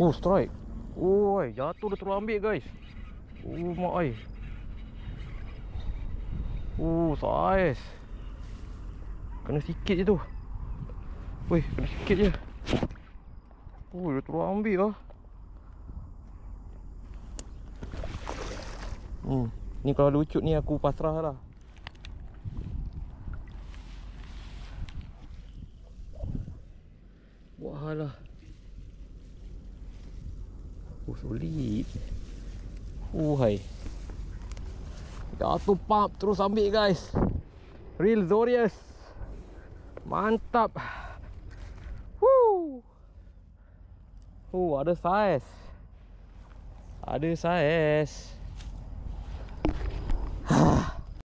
Oh, strike. Oi, jatuh dia terus ambil guys. Oh, mak ai. Oh, saiz. Kena sikit je tu. Weh, kena sikit je. Oh, dia terus ambil lah. Ni kalau lucut ni aku pasrah lah. Wah lah. Oh, solid. Hai. Jatuh pump terus ambil guys. Real Zorius. Mantap. Ada saiz. Ada saiz.